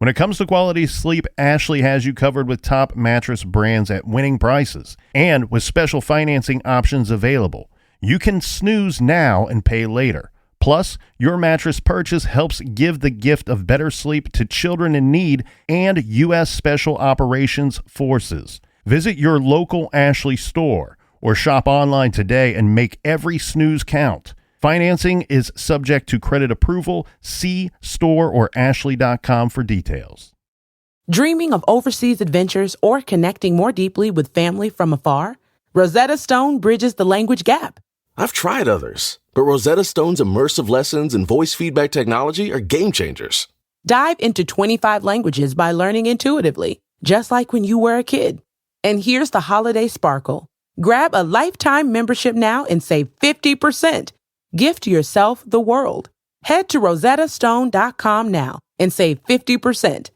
When it comes to quality sleep, Ashley has you covered with top mattress brands at winning prices and with special financing options available. You can snooze now and pay later. Plus, your mattress purchase helps give the gift of better sleep to children in need and U.S. Special Operations Forces. Visit your local Ashley store or shop online today and make every snooze count. Financing is subject to credit approval. See store or ashley.com for details. Dreaming of overseas adventures or connecting more deeply with family from afar? Rosetta Stone bridges the language gap. I've tried others, but Rosetta Stone's immersive lessons and voice feedback technology are game changers. Dive into 25 languages by learning intuitively, just like when you were a kid. And here's the holiday sparkle. Grab a lifetime membership now and save 50%. Gift yourself the world. Head to rosettastone.com now and save 50%.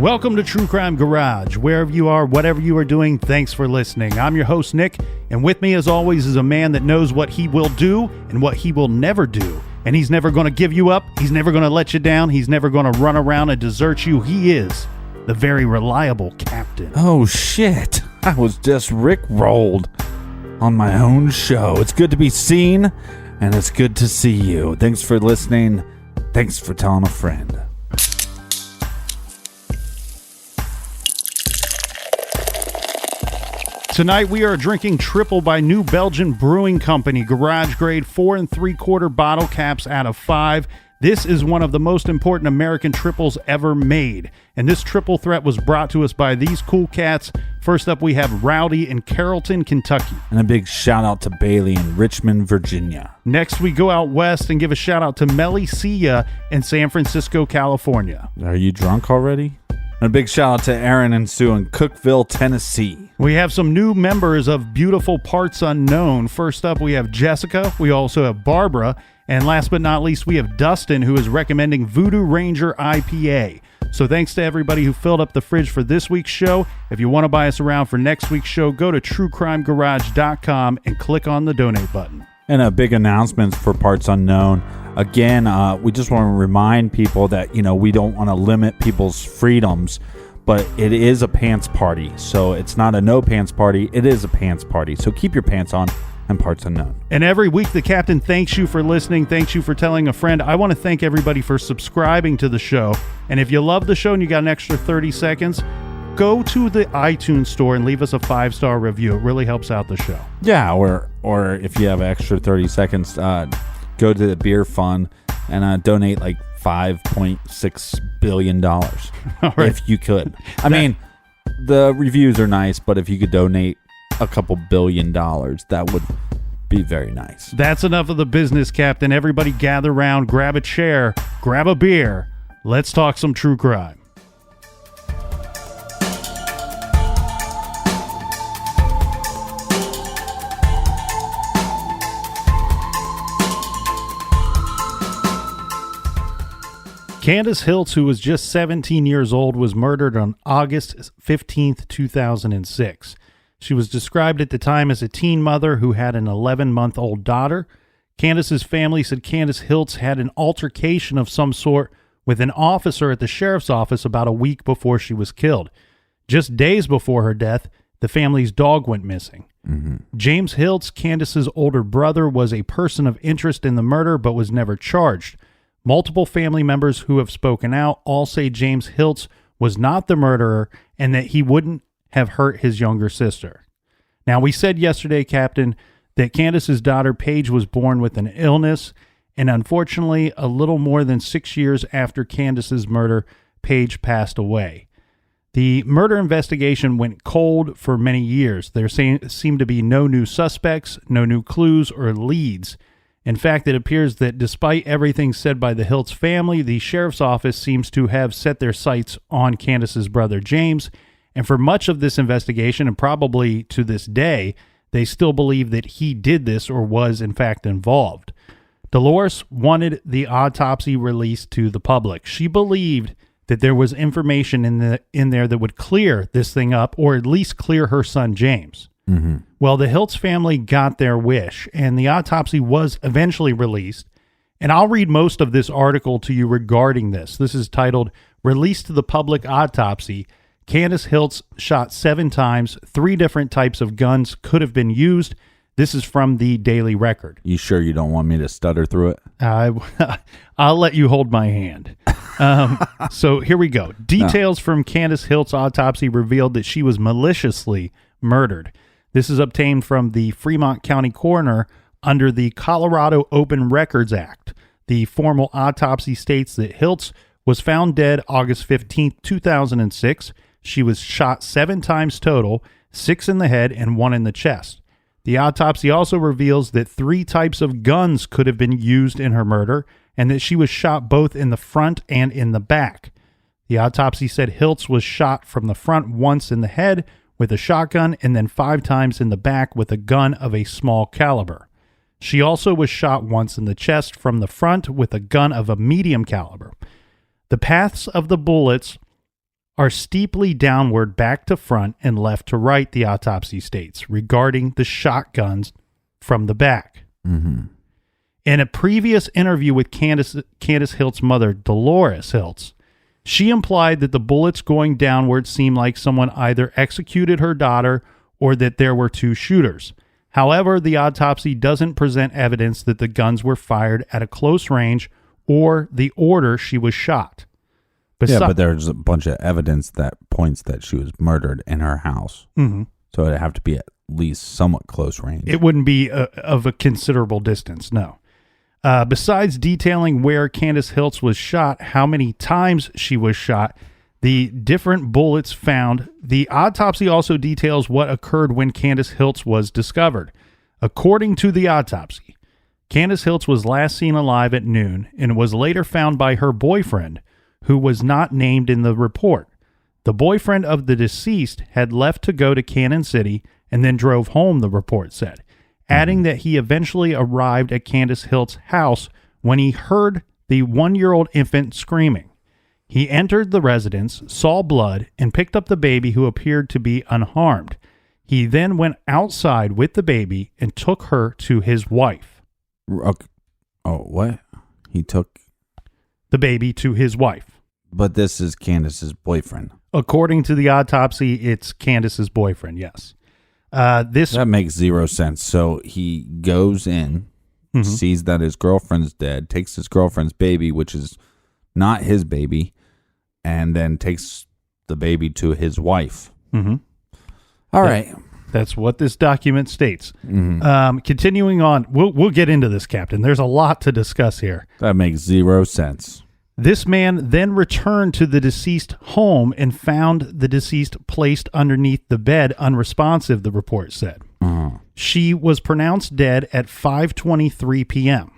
Welcome to True Crime Garage. Wherever you are, whatever you are doing, thanks for listening. I'm your host, Nick, and with me, as always, is a man that knows what he will do and what he will never do. And he's never going to give you up. He's never going to let you down. He's never going to run around and desert you. He is the very reliable captain. Oh, shit. I was just rickrolled on my own show. It's good to be seen, and it's good to see you. Thanks for listening. Thanks for telling a friend. Tonight we are drinking Trippel by New Belgium Brewing Company, garage grade 4 3/4 bottle caps out of 5. This is one of the most important American tripples ever made. And this triple threat was brought to us by these cool cats. First up we have Rowdy in Carrollton, Kentucky. And a big shout out to Bailey in Richmond, Virginia. Next we go out west and give a shout out to Melly Sia in San Francisco, California. Are you drunk already? And a big shout out to Aaron and Sue in Cookeville, Tennessee. We have some new members of Beautiful Parts Unknown. First up, we have Jessica. We also have Barbara. And last but not least, we have Dustin, who is recommending Voodoo Ranger IPA. So thanks to everybody who filled up the fridge for this week's show. If you want to buy us around for next week's show, go to truecrimegarage.com and click on the donate button. And a big announcement for Parts Unknown. Again, we just want to remind people that, we don't want to limit people's freedoms, but it is a pants party. So it's not a no pants party. It is a pants party. So keep your pants on and Parts Unknown. And every week, the captain thanks you for listening. Thanks you for telling a friend. I want to thank everybody for subscribing to the show. And if you love the show and you got an extra 30 seconds, go to the iTunes store and leave us a 5-star review. It really helps out the show. Yeah, or if you have an extra 30 seconds, go to the beer fund and donate like $5.6 billion Right. if you could. I mean, the reviews are nice, but if you could donate a couple $1 billion, that would be very nice. That's enough of the business, Captain. Everybody gather around, grab a chair, grab a beer. Let's talk some true crime. Candace Hiltz, who was just 17 years old, was murdered on August 15th, 2006. She was described at the time as a teen mother who had an 11-month-old daughter. Candace's family said Candace Hiltz had an altercation of some sort with an officer at the sheriff's office about a week before she was killed. Just days before her death, the family's dog went missing. Mm-hmm. James Hiltz, Candace's older brother, was a person of interest in the murder but was never charged. Multiple family members who have spoken out all say James Hiltz was not the murderer and that he wouldn't have hurt his younger sister. Now, we said yesterday, Captain, that Candace's daughter Paige was born with an illness, and unfortunately, a little more than 6 years after Candace's murder, Paige passed away. The murder investigation went cold for many years. There seemed to be no new suspects, no new clues or leads. In fact, it appears that despite everything said by the Hiltz family, the sheriff's office seems to have set their sights on Candace's brother James. And for much of this investigation, and probably to this day, they still believe that he did this or was in fact involved. Dolores wanted the autopsy released to the public. She believed that there was information in there that would clear this thing up, or at least clear her son James. Mm-hmm. Well, the Hiltz family got their wish, and the autopsy was eventually released. And I'll read most of this article to you regarding this. This is titled, "Released to the Public Autopsy. Candace Hiltz shot 7 times. 3 different types of guns could have been used." This is from the Daily Record. You sure you don't want me to stutter through it? I'll let you hold my hand. So here we go. Details from Candace Hiltz' autopsy revealed that she was maliciously murdered. This is obtained from the Fremont County coroner under the Colorado Open Records Act. The formal autopsy states that Hiltz was found dead August 15, 2006. She was shot 7 times total, 6 in the head and 1 in the chest. The autopsy also reveals that 3 types of guns could have been used in her murder, and that she was shot both in the front and in the back. The autopsy said Hiltz was shot from the front once in the head with a shotgun, and then 5 times in the back with a gun of a small caliber. She also was shot once in the chest from the front with a gun of a medium caliber. The paths of the bullets are steeply downward back to front and left to right, the autopsy states, regarding the shotguns from the back. Mm-hmm. In a previous interview with Candace Hiltz's mother, Dolores Hiltz, she implied that the bullets going downward seemed like someone either executed her daughter or that there were 2 shooters. However, the autopsy doesn't present evidence that the guns were fired at a close range or the order she was shot. Yeah, but there's a bunch of evidence that points that she was murdered in her house. Mm-hmm. So it'd have to be at least somewhat close range. It wouldn't be of a considerable distance, no. Besides detailing where Candace Hiltz was shot, how many times she was shot, the different bullets found, the autopsy also details what occurred when Candace Hiltz was discovered. According to the autopsy, Candace Hiltz was last seen alive at noon and was later found by her boyfriend, who was not named in the report. The boyfriend of the deceased had left to go to Cannon City and then drove home, the report said, adding that he eventually arrived at Candace Hiltz's house when he heard the 1-year-old infant screaming. He entered the residence, saw blood, and picked up the baby, who appeared to be unharmed. He then went outside with the baby and took her to his wife. Okay. Oh, what? He took the baby to his wife. But this is Candace's boyfriend. According to the autopsy, it's Candace's boyfriend, yes. That makes 0 sense. So he goes in, sees that his girlfriend's dead, takes his girlfriend's baby, which is not his baby, and then takes the baby to his wife. Mm-hmm. All right. That's what this document states. Mm-hmm. Continuing on, we'll get into this, Captain. There's a lot to discuss here. That makes 0 sense. This man then returned to the deceased home and found the deceased placed underneath the bed, unresponsive, the report said. Uh-huh. She was pronounced dead at 5:23 p.m.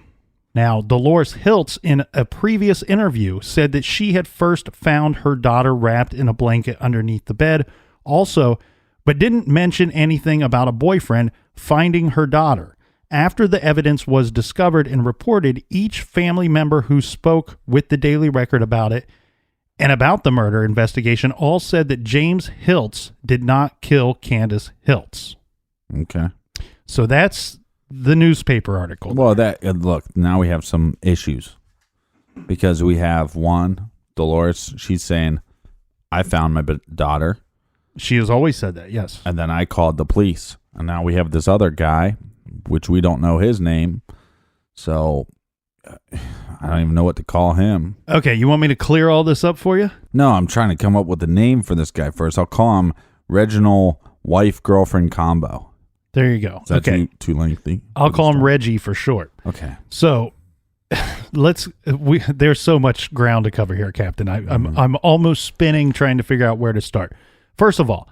Now, Dolores Hiltz, in a previous interview, said that she had first found her daughter wrapped in a blanket underneath the bed, but didn't mention anything about a boyfriend finding her daughter. After the evidence was discovered and reported, each family member who spoke with the Daily Record about it and about the murder investigation all said that James Hiltz did not kill Candace Hiltz. Okay. So that's the newspaper article. Well, look, now we have some issues because we have one, Dolores, she's saying, I found my daughter. She has always said that, yes. And then I called the police. And now we have this other guy, which we don't know his name. So I don't even know what to call him. Okay, you want me to clear all this up for you? No, I'm trying to come up with a name for this guy first. I'll call him Reginald Wife-Girlfriend Combo. There you go. Is that too lengthy? I'll call him Reggie for short. Okay. So there's so much ground to cover here, Captain. I'm almost spinning trying to figure out where to start. First of all,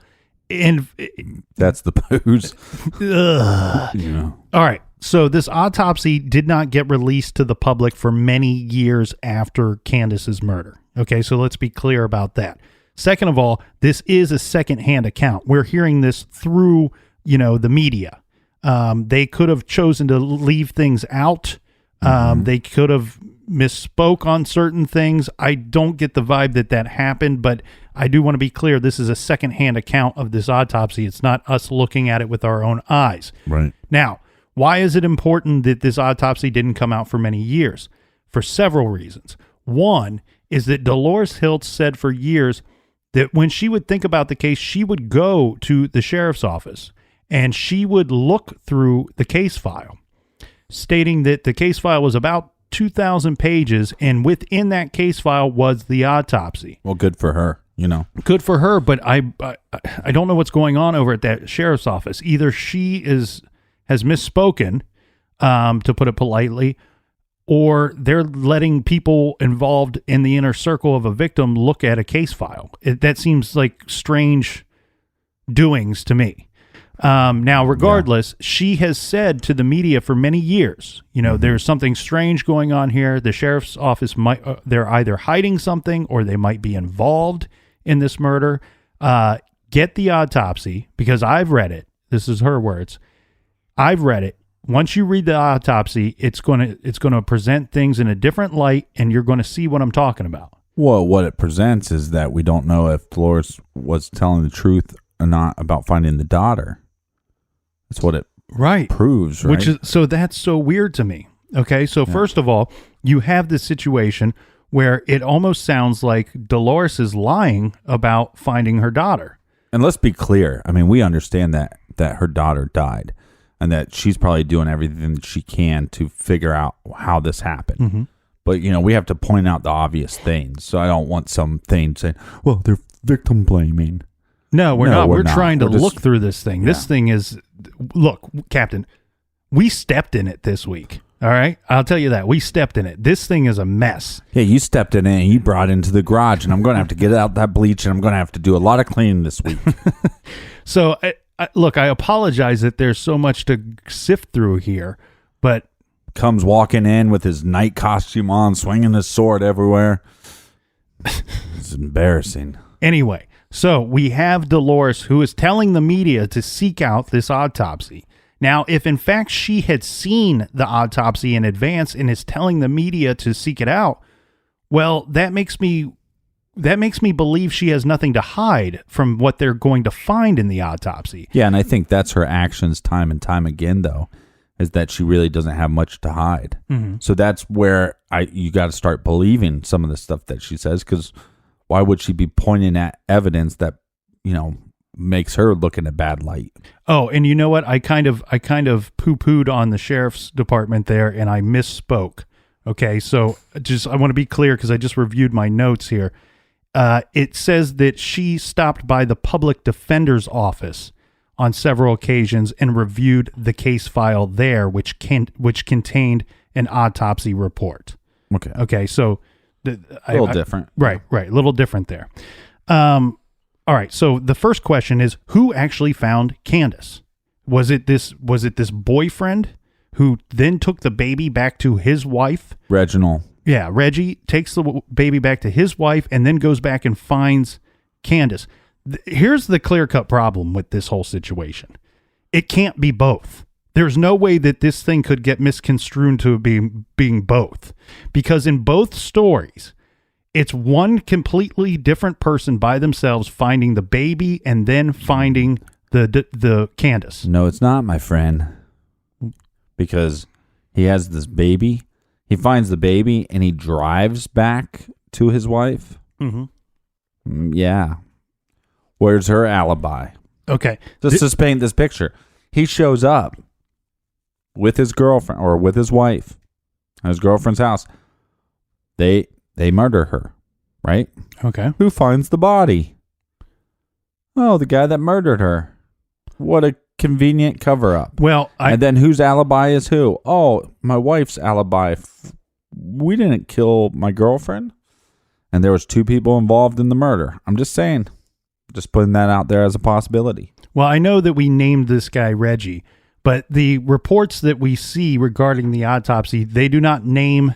that's the booze. All right. So this autopsy did not get released to the public for many years after Candace's murder. Okay, so let's be clear about that. Second of all, this is a secondhand account. We're hearing this through, the media. They could have chosen to leave things out. They could have misspoke on certain things. I don't get the vibe that happened, but I do want to be clear. This is a secondhand account of this autopsy. It's not us looking at it with our own eyes. Right. Now, why is it important that this autopsy didn't come out for many years? For several reasons. One is that Dolores Hiltz said for years that when she would think about the case, she would go to the sheriff's office and she would look through the case file, stating that the case file was about 2,000 pages, and within that case file was the autopsy. Well, good for her, Good for her, but I don't know what's going on over at that sheriff's office. Either she has misspoken, to put it politely, or they're letting people involved in the inner circle of a victim look at a case file. That seems like strange doings to me. Now, regardless, she has said to the media for many years, there's something strange going on here. The sheriff's office they're either hiding something or they might be involved in this murder. Get the autopsy, because I've read it. This is her words. I've read it. Once you read the autopsy, it's going to present things in a different light, and you're going to see what I'm talking about. Well, what it presents is that we don't know if Dolores was telling the truth or not about finding the daughter. That's what it proves, right? That's so weird to me. Okay, so first of all, you have this situation where it almost sounds like Dolores is lying about finding her daughter. And let's be clear. I mean, we understand that her daughter died and that she's probably doing everything that she can to figure out how this happened. Mm-hmm. But, we have to point out the obvious things. So I don't want some thing saying, well, they're victim blaming. No, we're not. We're not. Trying to We're just look through this thing. Yeah. This thing is, look, Captain, we stepped in it this week. All right? I'll tell you that. We stepped in it. This thing is a mess. Yeah, you stepped in it and you brought it into the garage, and I'm going to have to get out that bleach, and I'm going to have to do a lot of cleaning this week. So, look, I apologize that there's so much to sift through here, but... Comes walking in with his night costume on, swinging his sword everywhere. It's embarrassing. Anyway, so we have Dolores, who is telling the media to seek out this autopsy. Now, if in fact she had seen the autopsy in advance and is telling the media to seek it out, well, that makes me believe she has nothing to hide from what they're going to find in the autopsy. Yeah, and I think that's her actions time and time again, though, is that she really doesn't have much to hide. Mm-hmm. So that's where you got to start believing some of the stuff that she says, because why would she be pointing at evidence that, makes her look in a bad light? Oh, and you know what? I kind of poo-pooed on the sheriff's department there, and I misspoke. Okay, so I want to be clear because I just reviewed my notes here. It says that she stopped by the public defender's office on several occasions and reviewed the case file there, which contained an autopsy report. Okay, so a little different. Right, a little different there. All right, so the first question is, who actually found Candace? Was it this boyfriend who then took the baby back to his wife? Reginald. Yeah, Reggie takes the baby back to his wife and then goes back and finds Candace. Here's the clear-cut problem with this whole situation. It can't be both. There's no way that this thing could get misconstrued to being both, because in both stories, it's one completely different person by themselves finding the baby and then finding the Candace. No, it's not, my friend. Because he has this baby. He finds the baby and he drives back to his wife. Mm-hmm. Yeah. Where's her alibi? Okay. Just paint this picture. He shows up with his girlfriend or with his wife at his girlfriend's house. They murder her, right? Okay. Who finds the body? Oh, the guy that murdered her. What a convenient cover-up. Well, and then whose alibi is who? Oh, my wife's alibi we didn't kill my girlfriend, and there was 2 people involved in the murder. I'm just saying, just putting that out there as a possibility. Well, I know that we named this guy Reggie, but the reports that we see regarding the autopsy, they do not name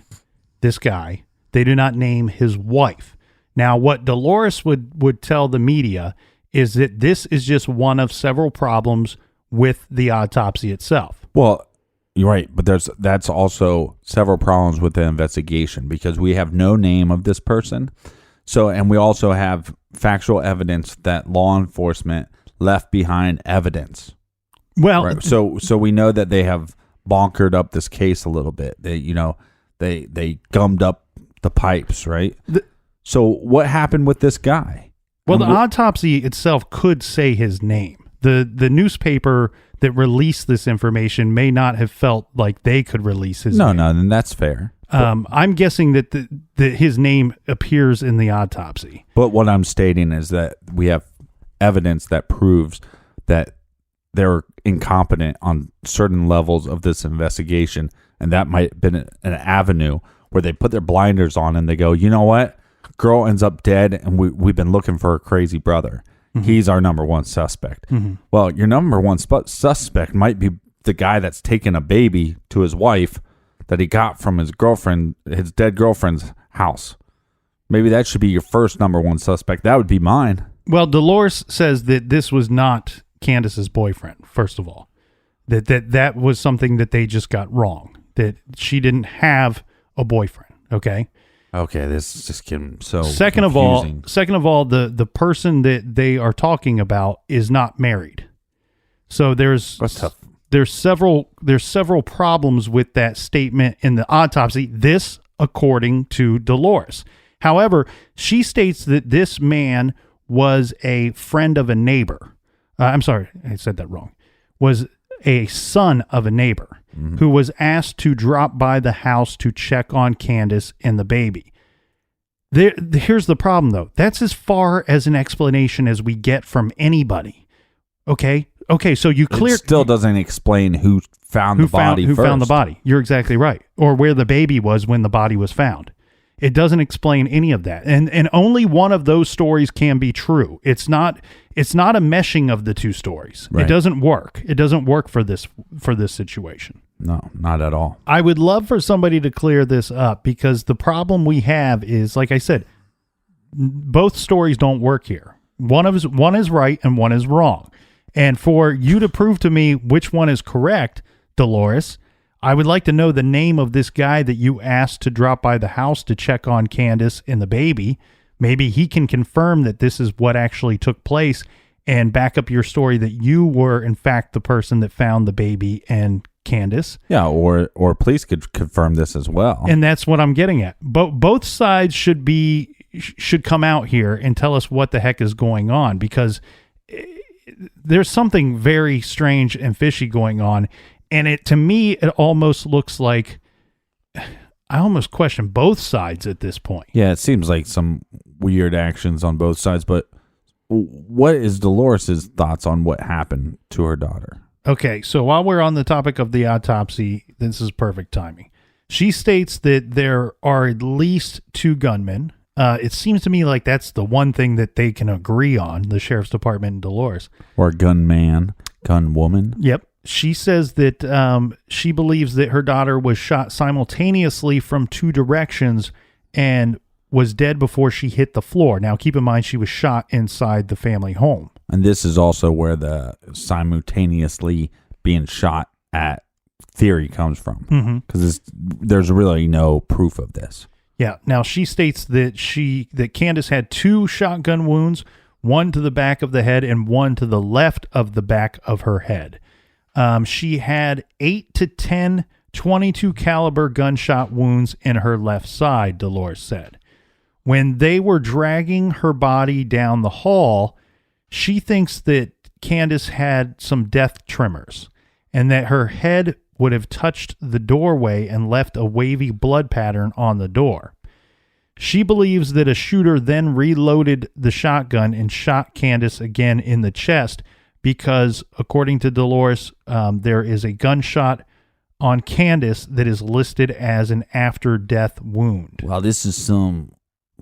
this guy. They do not name his wife. Now, what Dolores would tell the media is that this is just one of several problems with the autopsy itself. Well, you're right, but that's also several problems with the investigation because we have no name of this person. So, and we also have factual evidence that law enforcement left behind evidence. Well, right? So we know that they have bonkered up this case a little bit. They gummed up the pipes, right? So what happened with this guy? Well, the autopsy itself could say his name. The newspaper that released this information may not have felt like they could release his name. No, then that's fair. I'm guessing that his name appears in the autopsy. But what I'm stating is that we have evidence that proves that they're incompetent on certain levels of this investigation, and that might have been an avenue where they put their blinders on and they go, you know what? Girl ends up dead, and we've been looking for her crazy brother. Mm-hmm. He's our number one suspect. Mm-hmm. Well, your number one suspect might be the guy that's taken a baby to his wife that he got from his girlfriend, his dead girlfriend's house. Maybe that should be your first number one suspect. That would be mine. Well, Dolores says that this was not Candace's boyfriend, first of all. That was something that they just got wrong. That she didn't have a boyfriend, okay? Okay, this is just getting so Second confusing. of all, the person that they are talking about is not married. So there's several problems with that statement in the autopsy. This, according to Dolores. However, she states that this man was a friend of a neighbor. I'm sorry, I said that wrong. Was a son of a neighbor who was asked to drop by the house to check on Candace and the baby. Here's the problem, though. That's as far as an explanation as we get from anybody. Okay, so you clear. It still doesn't explain who found the body first. Who found the body. You're exactly right. Or where the baby was when the body was found. It doesn't explain any of that. And only one of those stories can be true. It's not a meshing of the two stories. Right. It doesn't work. It doesn't work for this situation. No, not at all. I would love for somebody to clear this up because the problem we have is, like I said, both stories don't work here. One is right and one is wrong. And for you to prove to me which one is correct, Dolores, I would like to know the name of this guy that you asked to drop by the house to check on Candace and the baby. Maybe he can confirm that this is what actually took place and back up your story that you were, in fact, the person that found the baby and Candace. Yeah, or police could confirm this as well. And that's what I'm getting at. Both sides should come out here and tell us what the heck is going on, because there's something very strange and fishy going on. And to me, it almost looks like I almost question both sides at this point. Yeah, it seems like some weird actions on both sides. But what is Dolores' thoughts on what happened to her daughter? Okay, so while we're on the topic of the autopsy, this is perfect timing. She states that there are at least 2 gunmen. It seems to me like that's the one thing that they can agree on, the sheriff's department and Dolores. Or gunman, gunwoman. Yep. She says that she believes that her daughter was shot simultaneously from 2 directions and was dead before she hit the floor. Now, keep in mind, she was shot inside the family home. And this is also where the simultaneously being shot at theory comes from, because there's really no proof of this. Yeah. Now, she states that Candace had 2 shotgun wounds, one to the back of the head and one to the left of the back of her head. She had 8 to 10 .22 caliber gunshot wounds in her left side, Dolores said. When they were dragging her body down the hall, she thinks that Candace had some death tremors and that her head would have touched the doorway and left a wavy blood pattern on the door. She believes that a shooter then reloaded the shotgun and shot Candace again in the chest because, according to Dolores, there is a gunshot on Candace that is listed as an after-death wound. Well, this is some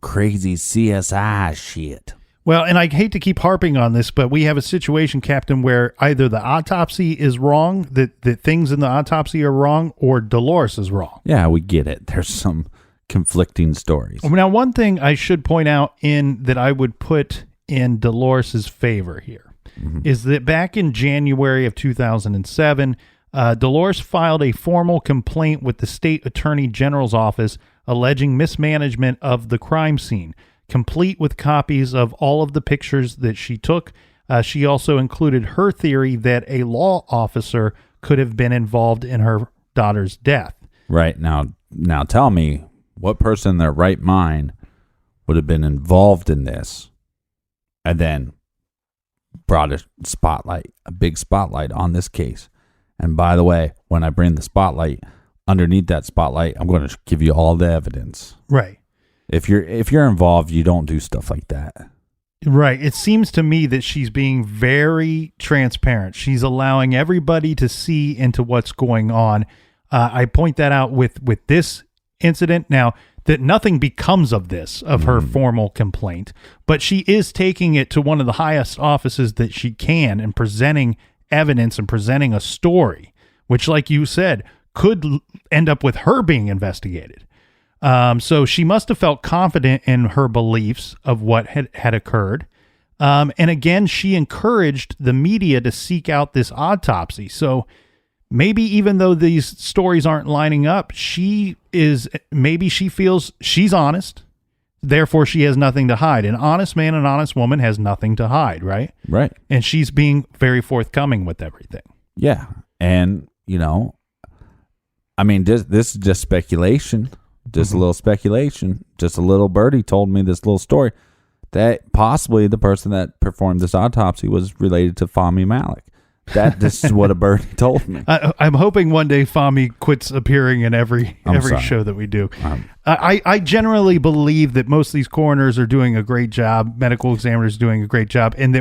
crazy CSI shit. Well, and I hate to keep harping on this, but we have a situation, Captain, where either the autopsy is wrong, that things in the autopsy are wrong, or Dolores is wrong. Yeah, we get it. There's some conflicting stories. Now, one thing I should point out that I would put in Dolores's favor here is that back in January of 2007, Dolores filed a formal complaint with the State Attorney General's office alleging mismanagement of the crime scene, complete with copies of all of the pictures that she took. She also included her theory that a law officer could have been involved in her daughter's death. Right. Now tell me, what person in their right mind would have been involved in this and then brought a big spotlight on this case? And by the way, when I bring the spotlight, underneath that spotlight, I'm going to give you all the evidence. Right. If you're involved, you don't do stuff like that. Right. It seems to me that she's being very transparent. She's allowing everybody to see into what's going on. I point that out with this incident. Now, that nothing becomes of this, of her formal complaint, but she is taking it to one of the highest offices that she can and presenting evidence and presenting a story, which, like you said, could end up with her being investigated. So she must have felt confident in her beliefs of what had occurred. And again, she encouraged the media to seek out this autopsy. So maybe even though these stories aren't lining up, she feels she's honest. Therefore, she has nothing to hide. An honest man, an honest woman has nothing to hide, right? Right. And she's being very forthcoming with everything. Yeah. And, I mean, this is just speculation. Just a little speculation. Just a little birdie told me this little story that possibly the person that performed this autopsy was related to Fahmy Malak. This is what a birdie told me. I'm hoping one day Fahmy quits appearing in every show that we do. I generally believe that most of these coroners are doing a great job, medical examiners doing a great job, and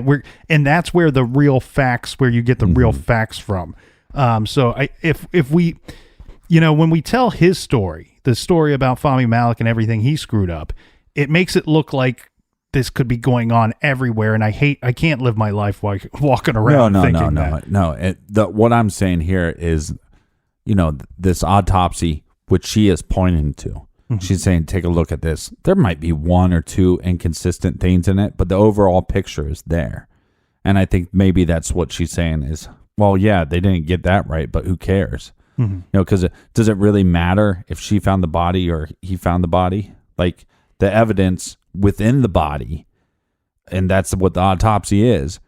that's where the real facts, where you get the real facts from. So if we, when we tell his story, the story about Fahmy Malak and everything he screwed up, it makes it look like this could be going on everywhere, and I can't live my life walking around thinking that. No. What I'm saying here is, this autopsy, which she is pointing to. She's saying, take a look at this. There might be one or two inconsistent things in it, but the overall picture is there. And I think maybe that's what she's saying is, well, yeah, they didn't get that right, but who cares? Because does it really matter if she found the body or he found the body? Like, the evidence within the body, and that's what the autopsy is,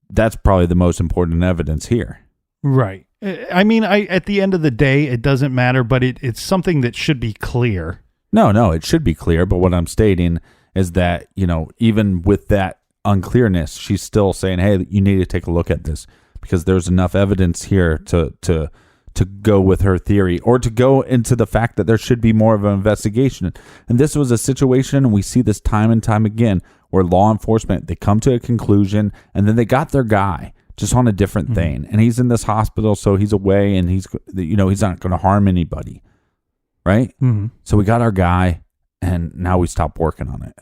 that's probably the most important evidence here. Right. I mean, at the end of the day, it doesn't matter, but it's something that should be clear. No, it should be clear, but what I'm stating is that, even with that unclearness, she's still saying, hey, you need to take a look at this because there's enough evidence here to go with her theory, or to go into the fact that there should be more of an investigation. And this was a situation, and we see this time and time again, where law enforcement, they come to a conclusion, and then they got their guy just on a different thing. And he's in this hospital, so he's away, and he's not going to harm anybody. Right? So we got our guy, and now we stop working on it.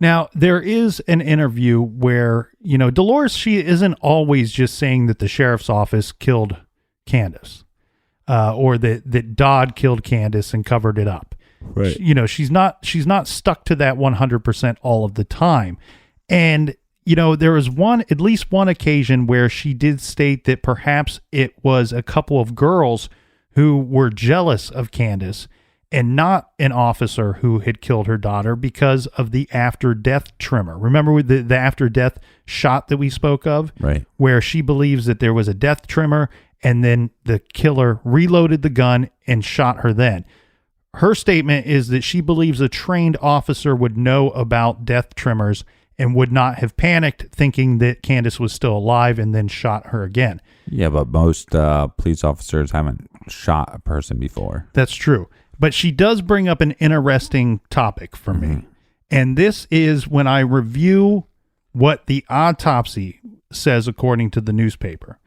Now, there is an interview where, Dolores, she isn't always just saying that the sheriff's office killed Candace. Or that Dodd killed Candace and covered it up. Right. She's not stuck to that 100% all of the time. And, there was at least one occasion where she did state that perhaps it was a couple of girls who were jealous of Candace and not an officer who had killed her daughter because of the after-death trimmer. Remember the after-death shot that we spoke of? Right. Where she believes that there was a death trimmer, and then the killer reloaded the gun and shot her then. Her statement is that she believes a trained officer would know about death trimmers and would not have panicked thinking that Candace was still alive and then shot her again. Yeah, but most police officers haven't shot a person before. That's true. But she does bring up an interesting topic for me. And this is when I review what the autopsy says according to the newspaper.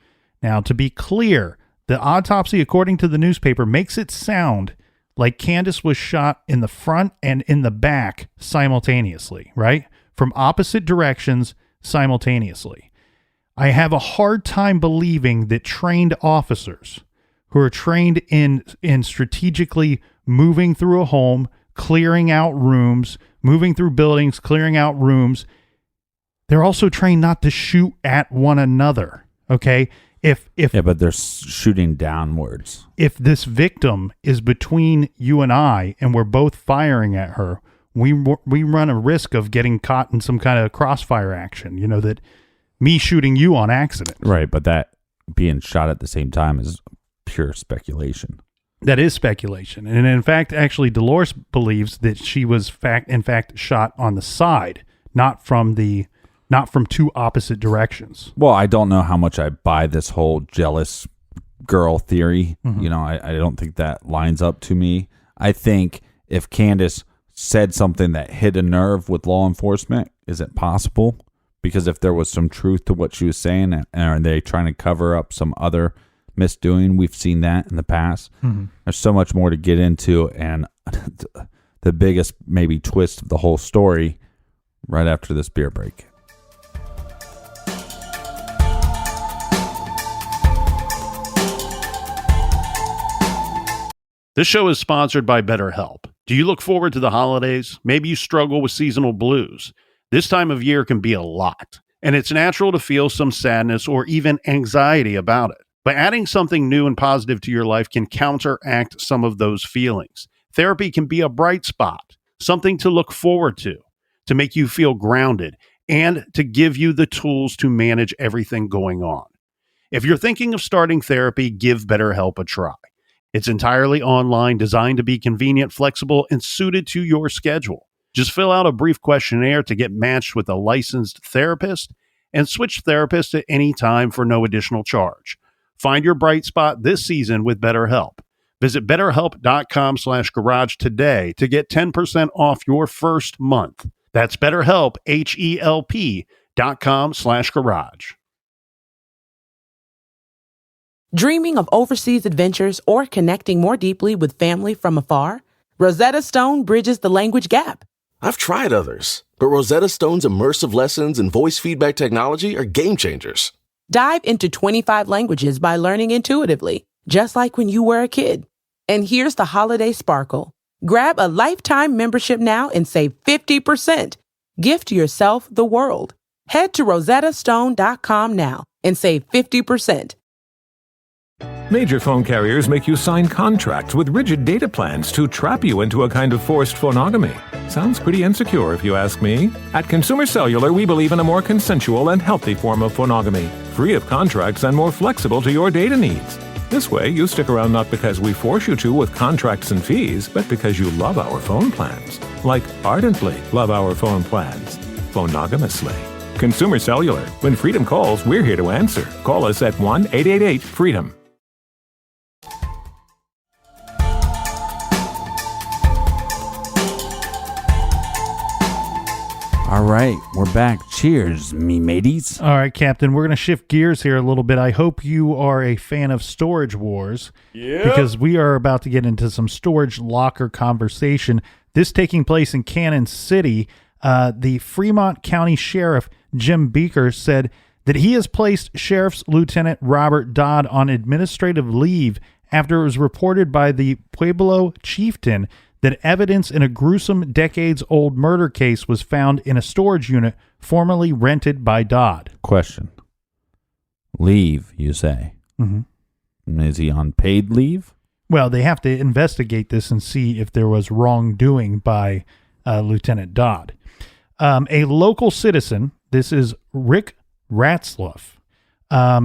Now, to be clear, The autopsy, according to the newspaper, makes it sound like Candace was shot in the front and in the back simultaneously, right? From opposite directions simultaneously. I have a hard time believing that trained officers who are trained in strategically moving through a home, clearing out rooms, moving through buildings, clearing out rooms, they're also trained not to shoot at one another, okay? Yeah, but they're shooting downwards. If this victim is between you and I, and we're both firing at her, we run a risk of getting caught in some kind of crossfire action. You know, that me shooting you on accident. Right, but that being shot at the same time is pure speculation. That is speculation, and in fact, actually, Dolores believes that she was in fact shot on the side, not from two opposite directions. Well, I don't know how much I buy this whole jealous girl theory. Mm-hmm. You know, I don't think that lines up to me. I think if Candace said something that hit a nerve with law enforcement, is it possible? Because if there was some truth to what she was saying, and are they trying to cover up some other misdoing? We've seen that in the past. Mm-hmm. There's so much more to get into, and the biggest maybe twist of the whole story right after this beer break. This show is sponsored by BetterHelp. Do you look forward to the holidays? Maybe you struggle with seasonal blues. This time of year can be a lot, and it's natural to feel some sadness or even anxiety about it. But adding something new and positive to your life can counteract some of those feelings. Therapy can be a bright spot, something to look forward to make you feel grounded, and to give you the tools to manage everything going on. If you're thinking of starting therapy, give BetterHelp a try. It's entirely online, designed to be convenient, flexible, and suited to your schedule. Just fill out a brief questionnaire to get matched with a licensed therapist and switch therapists at any time for no additional charge. Find your bright spot this season with BetterHelp. Visit BetterHelp.com/garage today to get 10% off your first month. That's BetterHelp, HELP.com/garage. Dreaming of overseas adventures or connecting more deeply with family from afar? Rosetta Stone bridges the language gap. I've tried others, but Rosetta Stone's immersive lessons and voice feedback technology are game changers. Dive into 25 languages by learning intuitively, just like when you were a kid. And here's the holiday sparkle. Grab a lifetime membership now and save 50%. Gift yourself the world. Head to rosettastone.com now and save 50%. Major phone carriers make you sign contracts with rigid data plans to trap you into a kind of forced phonogamy. Sounds pretty insecure if you ask me. At Consumer Cellular, we believe in a more consensual and healthy form of phonogamy, free of contracts and more flexible to your data needs. This way, you stick around not because we force you to with contracts and fees, but because you love our phone plans. Like ardently love our phone plans. Phonogamously. Consumer Cellular. When freedom calls, we're here to answer. Call us at 1-888-FREEDOM. All right, we're back. Cheers, me mateys. All right, Captain, we're going to shift gears here a little bit. I hope you are a fan of Storage Wars, because we are about to get into some storage locker conversation. This taking place in Cannon City. The Fremont County Sheriff, Jim Beaker, said that he has placed Sheriff's Lieutenant Robert Dodd on administrative leave after it was reported by the Pueblo chieftain that evidence in a gruesome decades-old murder case was found in a storage unit formerly rented by Dodd. Question. Leave, you say? Mm-hmm. Is he on paid leave? Well, they have to investigate this and see if there was wrongdoing by Lieutenant Dodd. A local citizen, this is Rick Ratzloff,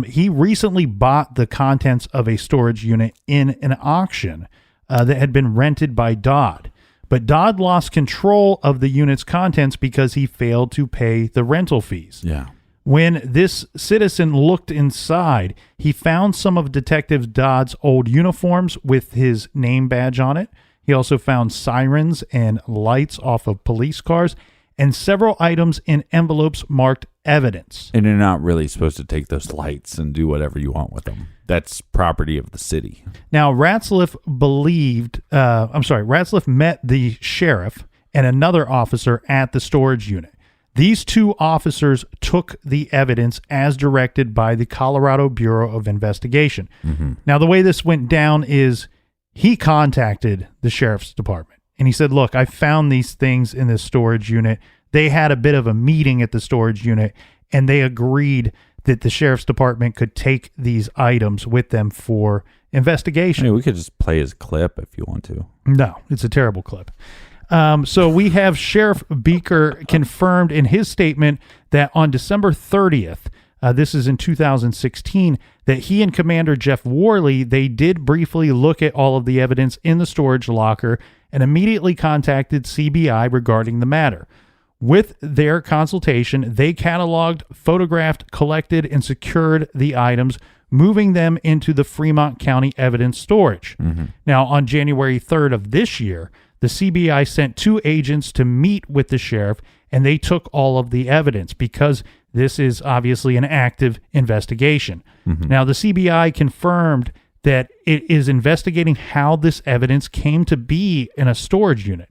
he recently bought the contents of a storage unit in an auction that had been rented by Dodd. But Dodd lost control of the unit's contents because he failed to pay the rental fees. Yeah. When this citizen looked inside, he found some of Detective Dodd's old uniforms with his name badge on it. He also found sirens and lights off of police cars. and several items in envelopes marked evidence. And you're not really supposed to take those lights and do whatever you want with them. That's property of the city. Now, Ratzliff met the sheriff and another officer at the storage unit. These two officers took the evidence as directed by the Colorado Bureau of Investigation. Mm-hmm. Now, the way this went down is he contacted the sheriff's department and he said, look, I found these things in this storage unit. They had a bit of a meeting at the storage unit and they agreed that the sheriff's department could take these items with them for investigation. I mean, we could just play his clip if you want to. No, it's a terrible clip. So we have Sheriff Beaker confirmed in his statement that on December 30th, this is in 2016, that he and Commander Jeff Worley, they did briefly look at all of the evidence in the storage locker and immediately contacted CBI regarding the matter. With their consultation, they cataloged, photographed, collected, and secured the items, moving them into the Fremont County Evidence Storage. Mm-hmm. Now, on January 3rd of this year, the CBI sent 2 agents to meet with the sheriff, and they took all of the evidence because this is obviously an active investigation. Mm-hmm. Now, the CBI confirmed that it is investigating how this evidence came to be in a storage unit.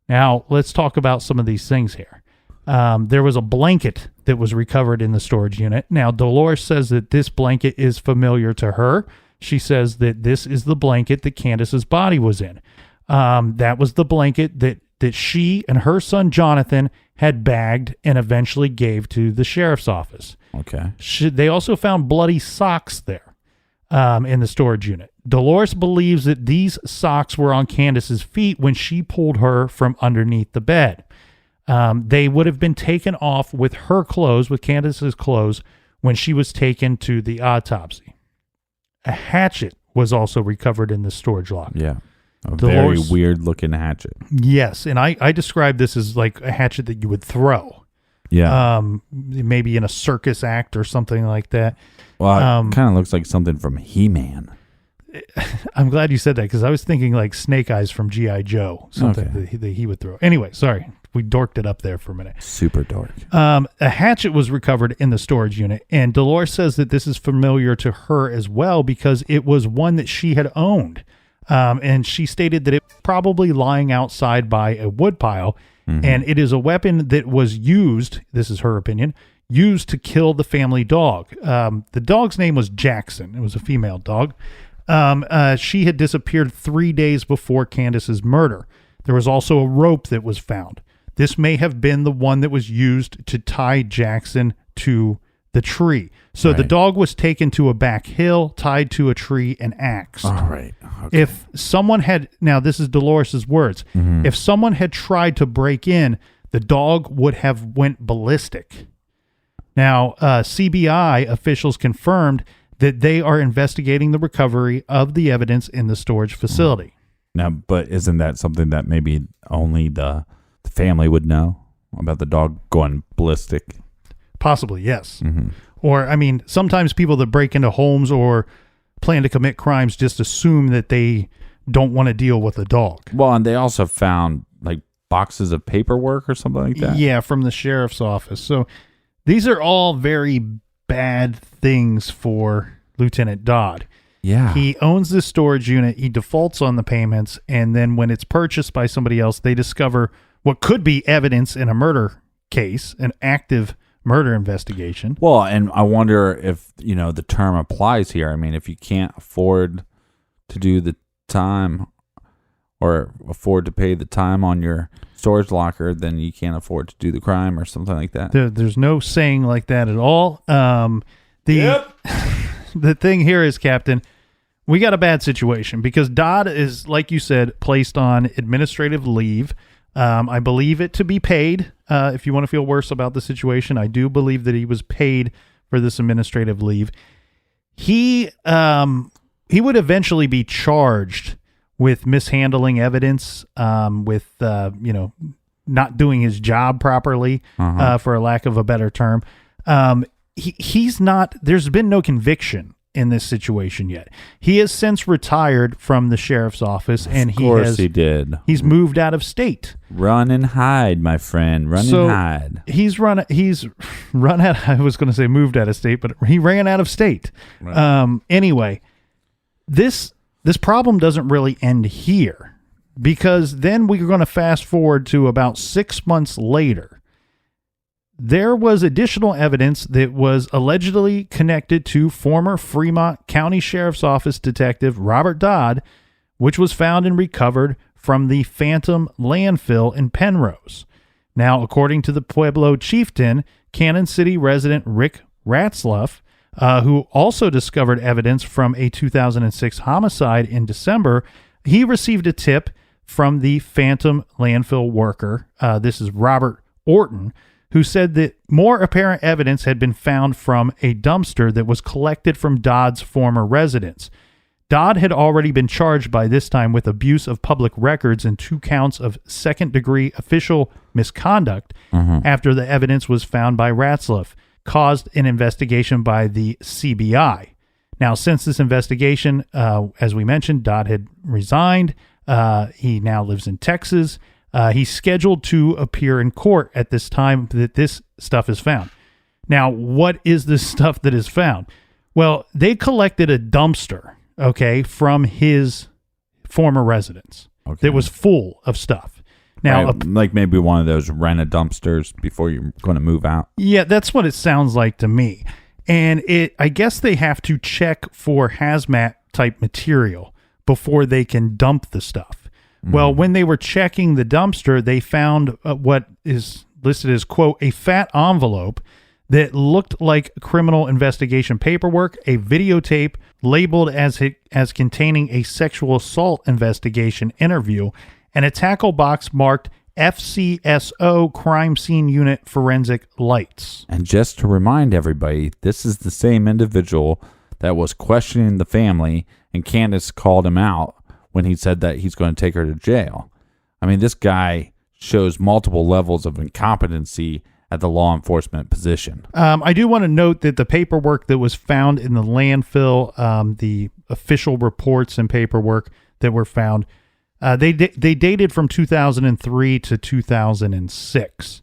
Now, let's talk about some of these things here. There was a blanket that was recovered in the storage unit. Now, Dolores says that this blanket is familiar to her. She says that this is the blanket that Candace's body was in. That was the blanket that she and her son Jonathan had bagged and eventually gave to the sheriff's office. Okay. They also found bloody socks there in the storage unit. Dolores believes that these socks were on Candace's feet when she pulled her from underneath the bed. They would have been taken off with her clothes, with Candace's clothes, when she was taken to the autopsy. A hatchet was also recovered in the storage locker. Yeah. A Dolores, very weird looking hatchet. Yes, and I describe this as like a hatchet that you would throw. Yeah. Maybe in a circus act or something like that. Well, it kind of looks like something from He-Man. I'm glad you said that because I was thinking like Snake Eyes from G.I. Joe, something that he would throw. Anyway, sorry. We dorked it up there for a minute. Super dork. A hatchet was recovered in the storage unit, and Dolores says that this is familiar to her as well because it was one that she had owned. And she stated that it was probably lying outside by a woodpile, and it is a weapon that was used, this is her opinion, used to kill the family dog. The dog's name was Jackson. It was a female dog. She had disappeared 3 days before Candace's murder. There was also a rope that was found. This may have been the one that was used to tie Jackson to the tree. So the dog was taken to a back hill, tied to a tree, and axed. All right. Okay. If someone had, now this is Dolores's words, if someone had tried to break in, the dog would have went ballistic. Now, CBI officials confirmed that they are investigating the recovery of the evidence in the storage facility. Now, but isn't that something that maybe only the family would know about the dog going ballistic? Possibly, yes. Or, I mean, sometimes people that break into homes or plan to commit crimes just assume that they don't want to deal with a dog. Well, and they also found like boxes of paperwork or something like that. Yeah, from the sheriff's office. So these are all very bad things for Lieutenant Dodd. Yeah. He owns this storage unit. He defaults on the payments. And then when it's purchased by somebody else, they discover what could be evidence in a murder case, an active murder investigation. Well, and I wonder if, the term applies here. I mean, if you can't afford to do the time or afford to pay the time on your storage locker, then you can't afford to do the crime or something like that. There's no saying like that at all. The thing here is, Captain, we got a bad situation because Dodd is, like you said, placed on administrative leave. I believe it to be paid. If you want to feel worse about the situation, I do believe that he was paid for this administrative leave. He would eventually be charged with mishandling evidence, with not doing his job properly, for a lack of a better term. He's not. There's been no conviction in this situation yet. He has since retired from the sheriff's office, and he did. He's moved out of state. Run and hide, my friend. Run and hide. He's run out. I was going to say moved out of state, but he ran out of state. Right. Anyway, this problem doesn't really end here, because then we're going to fast forward to about 6 months later. There was additional evidence that was allegedly connected to former Fremont County Sheriff's Office Detective Robert Dodd, which was found and recovered from the Phantom landfill in Penrose. Now, according to the Pueblo chieftain, Cannon City resident Rick Ratzlaff, who also discovered evidence from a 2006 homicide in December, he received a tip from the Phantom landfill worker. This is Robert Orton, who said that more apparent evidence had been found from a dumpster that was collected from Dodd's former residence. Dodd had already been charged by this time with abuse of public records and 2 counts of second-degree official misconduct after the evidence was found by Ratzlaff, caused an investigation by the CBI. Now, since this investigation, as we mentioned, Dodd had resigned. He now lives in Texas. He's scheduled to appear in court at this time that this stuff is found. Now, what is this stuff that is found? Well, they collected a dumpster, from his former residence that was full of stuff. Now, like maybe one of those rent-a dumpsters before you're going to move out. Yeah, that's what it sounds like to me. And I guess they have to check for hazmat type material before they can dump the stuff. Well, when they were checking the dumpster, they found what is listed as, quote, a fat envelope that looked like criminal investigation paperwork, a videotape labeled as containing a sexual assault investigation interview, and a tackle box marked FCSO Crime Scene Unit Forensic Lights. And just to remind everybody, this is the same individual that was questioning the family, and Candace called him out when he said that he's going to take her to jail. I mean, this guy shows multiple levels of incompetency at the law enforcement position. I do want to note that the paperwork that was found in the landfill, the official reports and paperwork that were found, they dated from 2003 to 2006.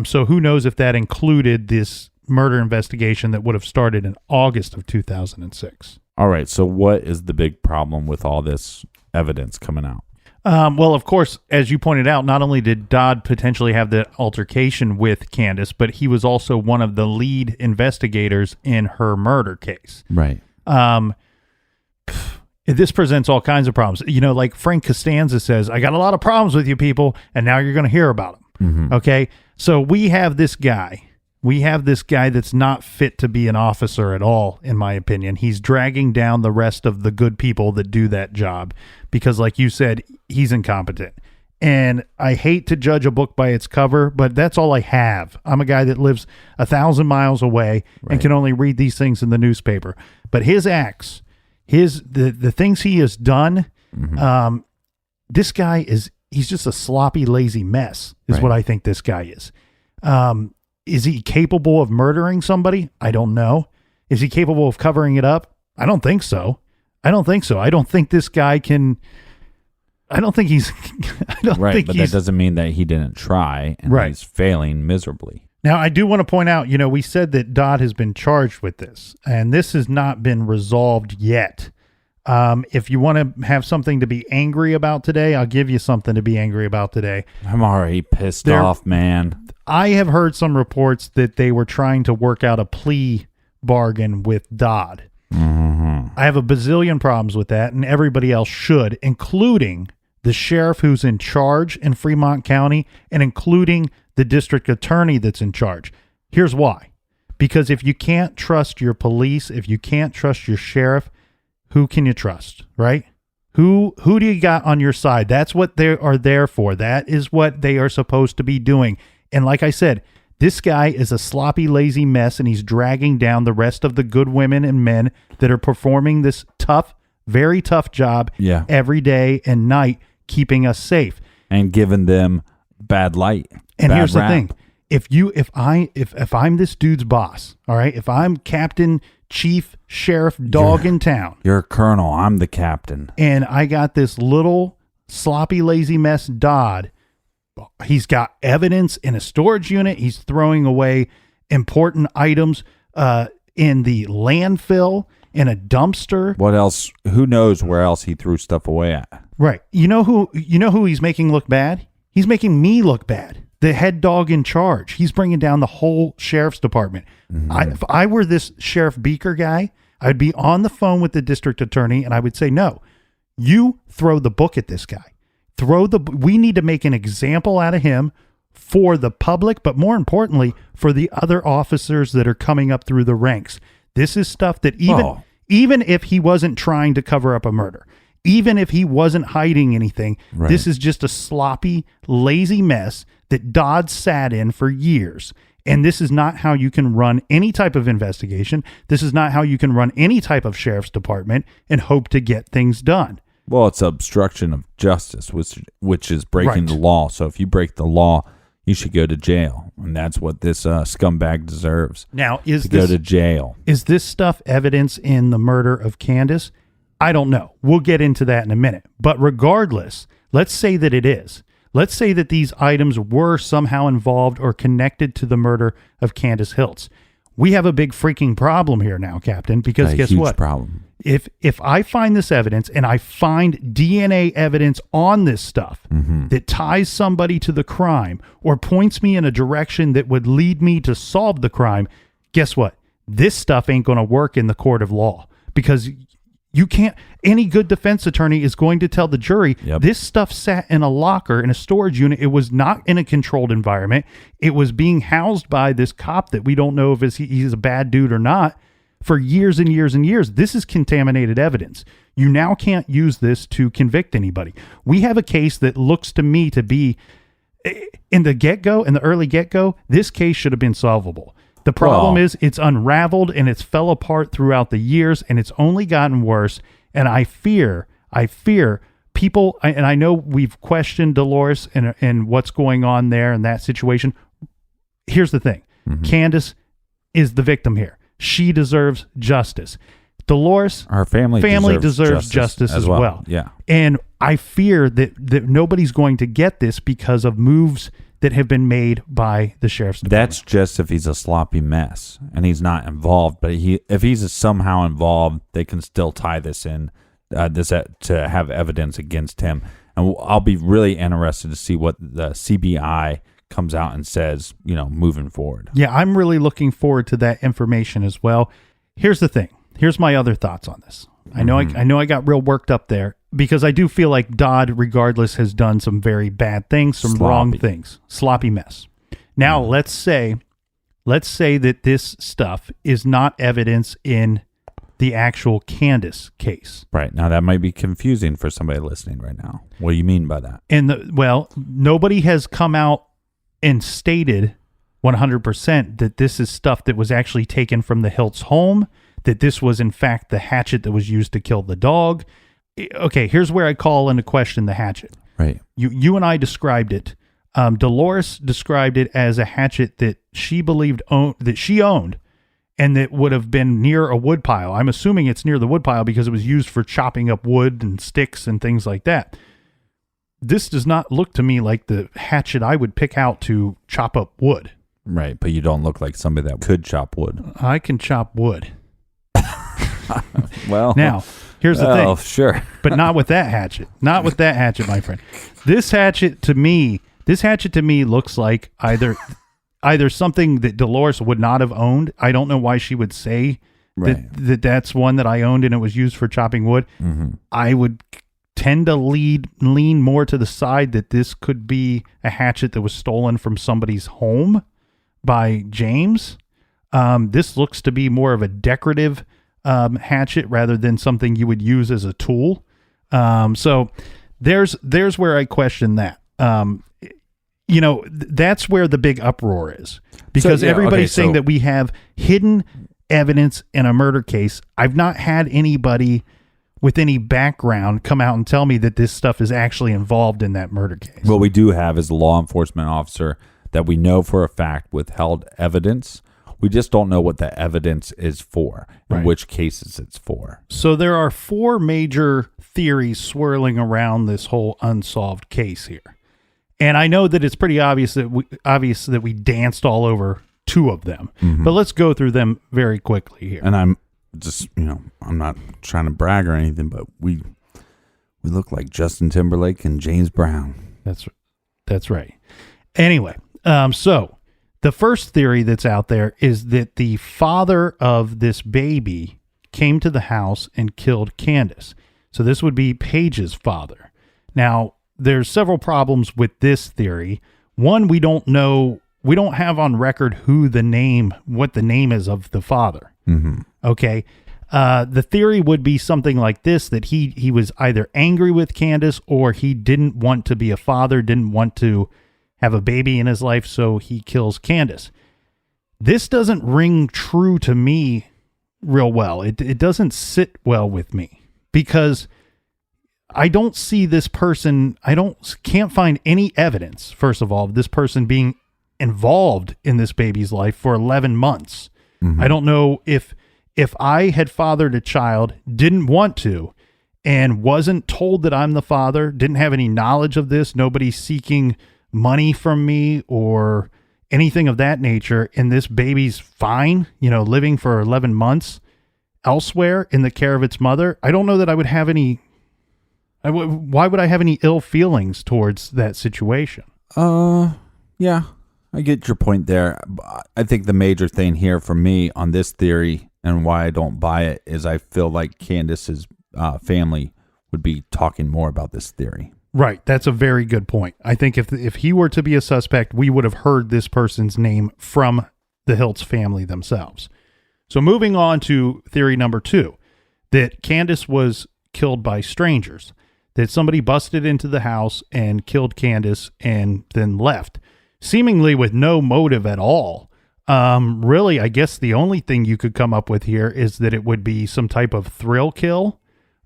So who knows if that included this murder investigation that would have started in August of 2006. All right, so what is the big problem with all this evidence coming out? Well, of course, as you pointed out, not only did Dodd potentially have the altercation with Candace, but he was also one of the lead investigators in her murder case. Right. This presents all kinds of problems. Like Frank Costanza says, I got a lot of problems with you people, and now you're going to hear about them. Okay? So we have this guy. That's not fit to be an officer at all, in my opinion. He's dragging down the rest of the good people that do that job because, like you said, he's incompetent. And I hate to judge a book by its cover, but that's all I have. I'm a guy that lives 1,000 miles away and can only read these things in the newspaper. But his acts, the things he has done, this guy he's just a sloppy, lazy mess is what I think this guy is. Is he capable of murdering somebody? I don't know. Is he capable of covering it up? I don't think so. I don't think this guy can. I don't think he's. But that doesn't mean that he didn't try and he's failing miserably. Now, I do want to point out, we said that Dodd has been charged with this, and this has not been resolved yet. If you want to have something to be angry about today, I'll give you something to be angry about today. I'm already pissed off, man. I have heard some reports that they were trying to work out a plea bargain with Dodd. I have a bazillion problems with that, and everybody else should, including the sheriff who's in charge in Fremont County and including the district attorney that's in charge. Here's why. Because if you can't trust your police, if you can't trust your sheriff, who can you trust, right? Who do you got on your side? That's what they are there for. That is what they are supposed to be doing. And like I said, this guy is a sloppy, lazy mess, and he's dragging down the rest of the good women and men that are performing this tough, very tough job every day and night, keeping us safe. And giving them bad light. And here's the thing. If I'm this dude's boss, all right, if I'm Captain chief sheriff dog in town. You're a colonel. I'm the captain. And I got this little sloppy, lazy mess Dodd. He's got evidence in a storage unit. He's throwing away important items in the landfill, in a dumpster. What else? Who knows where else he threw stuff away at? Right. You know who he's making look bad? He's making me look bad. The head dog in charge. He's bringing down the whole sheriff's department. If I were this Sheriff Beaker guy, I'd be on the phone with the district attorney and I would say, no, you throw the book at this guy. We need to make an example out of him for the public, but more importantly, for the other officers that are coming up through the ranks. This is stuff that even if he wasn't trying to cover up a murder, even if he wasn't hiding anything, this is just a sloppy, lazy mess that Dodd sat in for years. And this is not how you can run any type of investigation. This is not how you can run any type of sheriff's department and hope to get things done. Well, it's obstruction of justice, which is breaking the law. So if you break the law, you should go to jail, and that's what this scumbag deserves. Now, go to jail. Is this stuff evidence in the murder of Candace? I don't know. We'll get into that in a minute. But regardless, let's say that it is. Let's say that these items were somehow involved or connected to the murder of Candace Hiltz. We have a big freaking problem here now, Captain, because guess what? Problem. If I find this evidence and I find DNA evidence on this stuff that ties somebody to the crime or points me in a direction that would lead me to solve the crime, guess what? This stuff ain't going to work in the court of law, because you can't. Any good defense attorney is going to tell the jury this stuff sat in a locker in a storage unit. It was not in a controlled environment. It was being housed by this cop that we don't know if he's a bad dude or not for years and years and years. This is contaminated evidence. You now can't use this to convict anybody. We have a case that looks to me to be, in the early get-go, this case should have been solvable. The problem is it's unraveled and it's fell apart throughout the years, and it's only gotten worse. And I fear people, and I know we've questioned Dolores and what's going on there in that situation. Here's the thing. Candace is the victim here. She deserves justice. Dolores, our family deserves justice as well. Yeah. And I fear that nobody's going to get this because of moves that have been made by the sheriff's department. That's just if he's a sloppy mess and he's not involved. But if he's somehow involved, they can still tie this in to have evidence against him. And I'll be really interested to see what the CBI comes out and says, moving forward. Yeah, I'm really looking forward to that information as well. Here's the thing. Here's my other thoughts on this. I know I got real worked up there, because I do feel like Dodd, regardless, has done some very bad things, some wrong things. Sloppy mess. Now, let's say that this stuff is not evidence in the actual Candace case. Right. Now, that might be confusing for somebody listening right now. What do you mean by that? And nobody has come out and stated 100% that this is stuff that was actually taken from the Hiltz home, that this was, in fact, the hatchet that was used to kill the dog. Okay, here's where I call into question the hatchet. Right. You and I described it. Dolores described it as a hatchet that she believed that she owned, and that would have been near a wood pile. I'm assuming it's near the wood pile because it was used for chopping up wood and sticks and things like that. This does not look to me like the hatchet I would pick out to chop up wood. Right, but you don't look like somebody that could chop wood. I can chop wood. Well, now, here's the thing. Sure. But not with that hatchet. Not with that hatchet, my friend. This hatchet to me looks like either something that Dolores would not have owned. I don't know why she would say that's one that I owned and it was used for chopping wood. I would tend to lean more to the side that this could be a hatchet that was stolen from somebody's home by James. This looks to be more of a decorative hatchet rather than something you would use as a tool. So there's where I question that. That's where the big uproar is, because everybody's saying that we have hidden evidence in a murder case. I've not had anybody with any background come out and tell me that this stuff is actually involved in that murder case. What we do have is a law enforcement officer that we know for a fact withheld evidence We just don't know what the evidence is for, in Right. which cases it's for. So there are 4 major theories swirling around this whole unsolved case here. And I know that it's pretty obvious that we danced all over 2 of them. But let's go through them very quickly here. And I'm just, I'm not trying to brag or anything, but we look like Justin Timberlake and James Brown. That's right. Anyway, so the first theory that's out there is that the father of this baby came to the house and killed Candace. So this would be Paige's father. Now, there's several problems with this theory. One, we don't have on record what the name is of the father. Okay. The theory would be something like this, that he was either angry with Candace or he didn't want to be a father, didn't want to have a baby in his life, so he kills Candace. This doesn't ring true to me real well. It doesn't sit well with me because I don't see this person, can't find any evidence, first of all, of this person being involved in this baby's life for 11 months. I don't know if I had fathered a child, didn't want to, and wasn't told that I'm the father, didn't have any knowledge of this, nobody seeking money from me or anything of that nature, and this baby's fine, living for 11 months elsewhere in the care of its mother, I don't know that I would have any... why would I have any ill feelings towards that situation? Yeah, I get your point there. I think the major thing here for me on this theory and why I don't buy it is I feel like Candace's family would be talking more about this theory. Right. That's a very good point. I think if he were to be a suspect, we would have heard this person's name from the Hiltz family themselves. So moving on to theory number 2, that Candace was killed by strangers, that somebody busted into the house and killed Candace and then left, seemingly with no motive at all. Really, I guess the only thing you could come up with here is that it would be some type of thrill kill.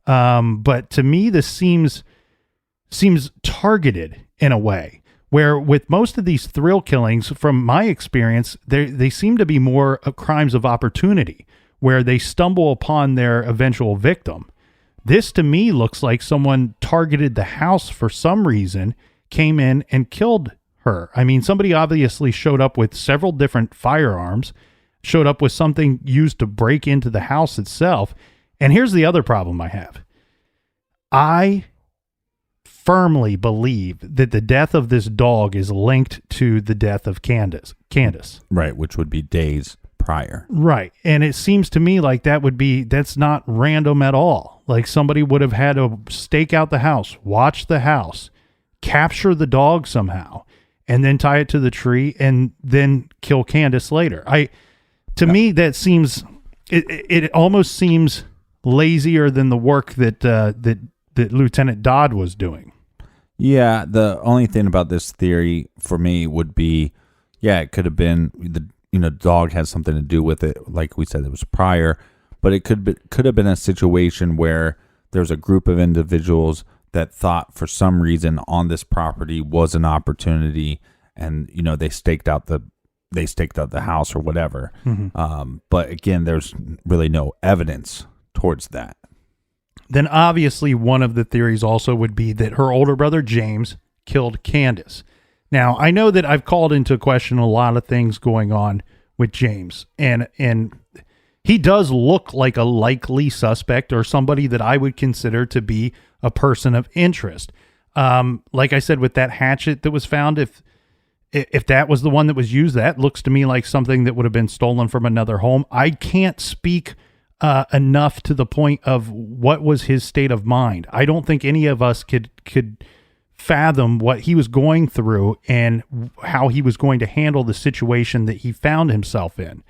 But to me, this seems targeted in a way, where with most of these thrill killings, from my experience, they seem to be more crimes of opportunity, where they stumble upon their eventual victim. This to me looks like someone targeted the house for some reason, came in and killed her. I mean, somebody obviously showed up with several different firearms, showed up with something used to break into the house itself. And here's the other problem I have. I firmly believe that the death of this dog is linked to the death of Candace. Right, which would be days prior. Right. And it seems to me like that's not random at all. Like somebody would have had to stake out the house, watch the house, capture the dog somehow, and then tie it to the tree and then kill Candace later. To me, that seems, it almost seems lazier than the work that Lieutenant Dodd was doing. Yeah, the only thing about this theory for me would be, it could have been the dog has something to do with it. Like we said, it was prior, but it could have been a situation where there's a group of individuals that thought for some reason on this property was an opportunity, and they staked out the house or whatever. But again, there's really no evidence towards that. Then obviously one of the theories also would be that her older brother James killed Candace. Now, I know that I've called into question a lot of things going on with James, and he does look like a likely suspect or somebody that I would consider to be a person of interest. Like I said, with that hatchet that was found, if that was the one that was used, that looks to me like something that would have been stolen from another home. I can't speak enough to the point of what was his state of mind. I don't think any of us could fathom what he was going through and how he was going to handle the situation that he found himself in.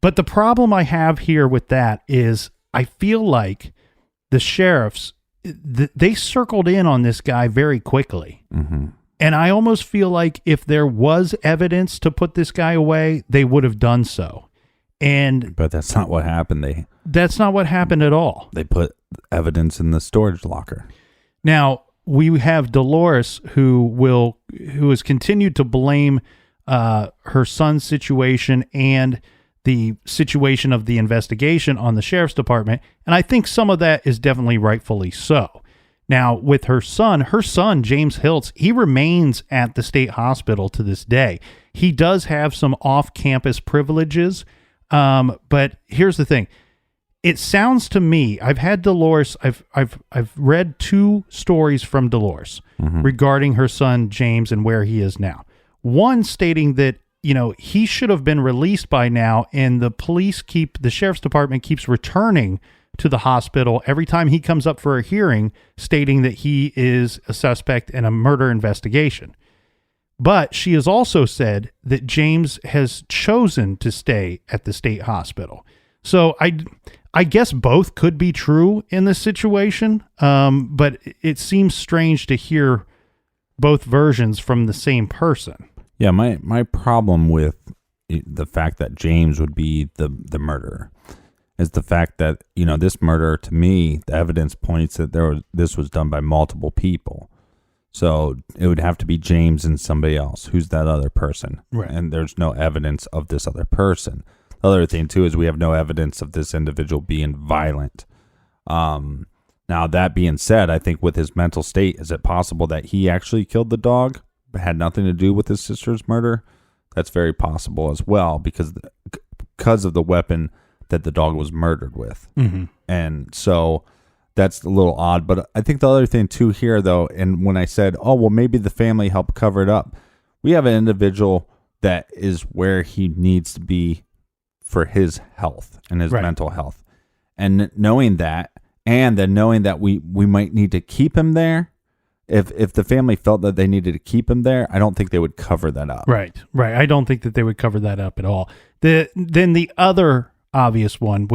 But the problem I have here with that is I feel like the sheriffs, they circled in on this guy very quickly. And I almost feel like if there was evidence to put this guy away, they would have done so. But that's not what happened. That's not what happened at all. They put evidence in the storage locker. Now, we have Dolores who has continued to blame her son's situation and the situation of the investigation on the sheriff's department. And I think some of that is definitely rightfully so. Now, with her son, James Hiltz, he remains at the state hospital to this day. He does have some off-campus privileges, but here's the thing. It sounds to me, I've had Dolores, I've read 2 stories from Dolores regarding her son James and where he is now. One stating that, he should have been released by now, and the sheriff's department keeps returning to the hospital every time he comes up for a hearing, stating that he is a suspect in a murder investigation. But she has also said that James has chosen to stay at the state hospital. So I guess both could be true in this situation, but it seems strange to hear both versions from the same person. Yeah, my problem with the fact that James would be the murderer is the fact that, this murder, to me, the evidence points that this was done by multiple people. So it would have to be James and somebody else. Who's that other person? Right. And there's no evidence of this other person. The other thing, too, is we have no evidence of this individual being violent. Now, that being said, I think with his mental state, is it possible that he actually killed the dog, but had nothing to do with his sister's murder? That's very possible as well, because of the weapon that the dog was murdered with. Mm-hmm. And so that's a little odd. But I think the other thing, too, here, though, and when I said, maybe the family helped cover it up, we have an individual that is where he needs to be for his health and his mental health. And knowing that, and then knowing that we might need to keep him there, if the family felt that they needed to keep him there, I don't think they would cover that up. Right. I don't think that they would cover that up at all. Then the other obvious one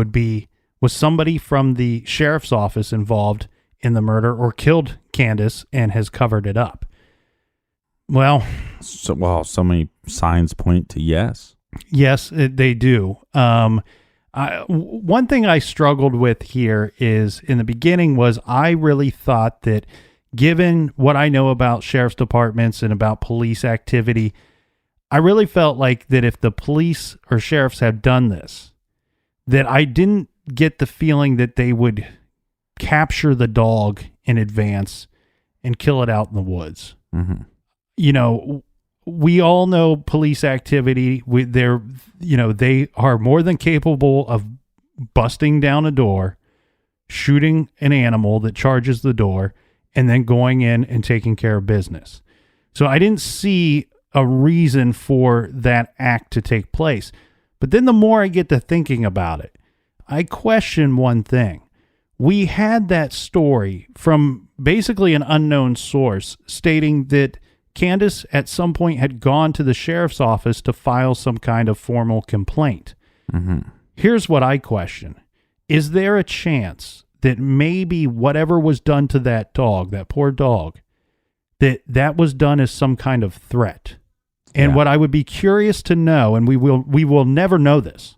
was somebody from the sheriff's office involved in the murder or killed Candace and has covered it up. Well, so many signs point to yes. Yes, they do. One thing I struggled with here is in the beginning was I really thought that given what I know about sheriff's departments and about police activity, I really felt like that if the police or sheriffs had done this, that I didn't get the feeling that they would capture the dog in advance and kill it out in the woods. Mm-hmm. We all know police activity. They are more than capable of busting down a door, shooting an animal that charges the door, and then going in and taking care of business. So I didn't see a reason for that act to take place. But then the more I get to thinking about it, I question one thing. We had that story from basically an unknown source stating that Candace at some point had gone to the sheriff's office to file some kind of formal complaint. Mm-hmm. Here's what I question. Is there a chance that maybe whatever was done to that dog, that poor dog, that was done as some kind of threat? And what I would be curious to know, and we will never know this,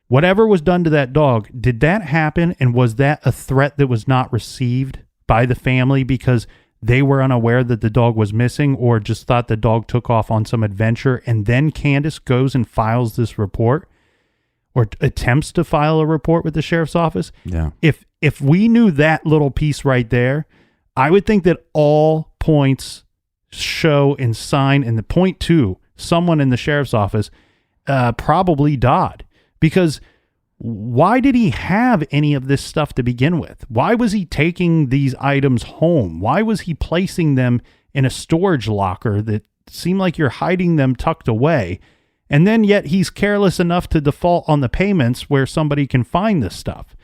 whatever was done to that dog, did that happen, and was that a threat that was not received by the family because they were unaware that the dog was missing, or just thought the dog took off on some adventure, and then Candace goes and files this report or attempts to file a report with the sheriff's office? Yeah. If we knew that little piece right there, I would think that all points show and sign, and the point two, someone in the sheriff's office probably died. Because why did he have any of this stuff to begin with? Why was he taking these items home? Why was he placing them in a storage locker that seemed like you're hiding them tucked away? And then yet he's careless enough to default on the payments where somebody can find this stuff.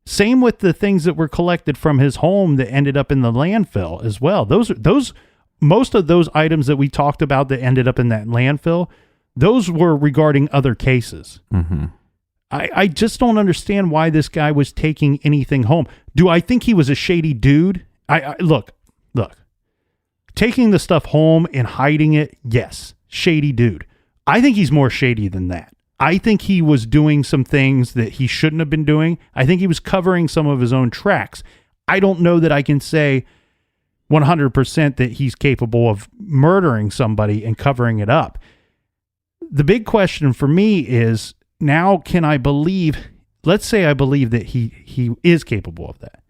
Same with the things that were collected from his home that ended up in the landfill as well. Most of those items that we talked about that ended up in that landfill, those were regarding other cases. Mm-hmm. I just don't understand why this guy was taking anything home. Do I think he was a shady dude? Look, taking the stuff home and hiding it, yes, shady dude. I think he's more shady than that. I think he was doing some things that he shouldn't have been doing. I think he was covering some of his own tracks. I don't know that I can say 100% that he's capable of murdering somebody and covering it up. the big question for me is, now can I believe, let's say I believe that he is capable of that.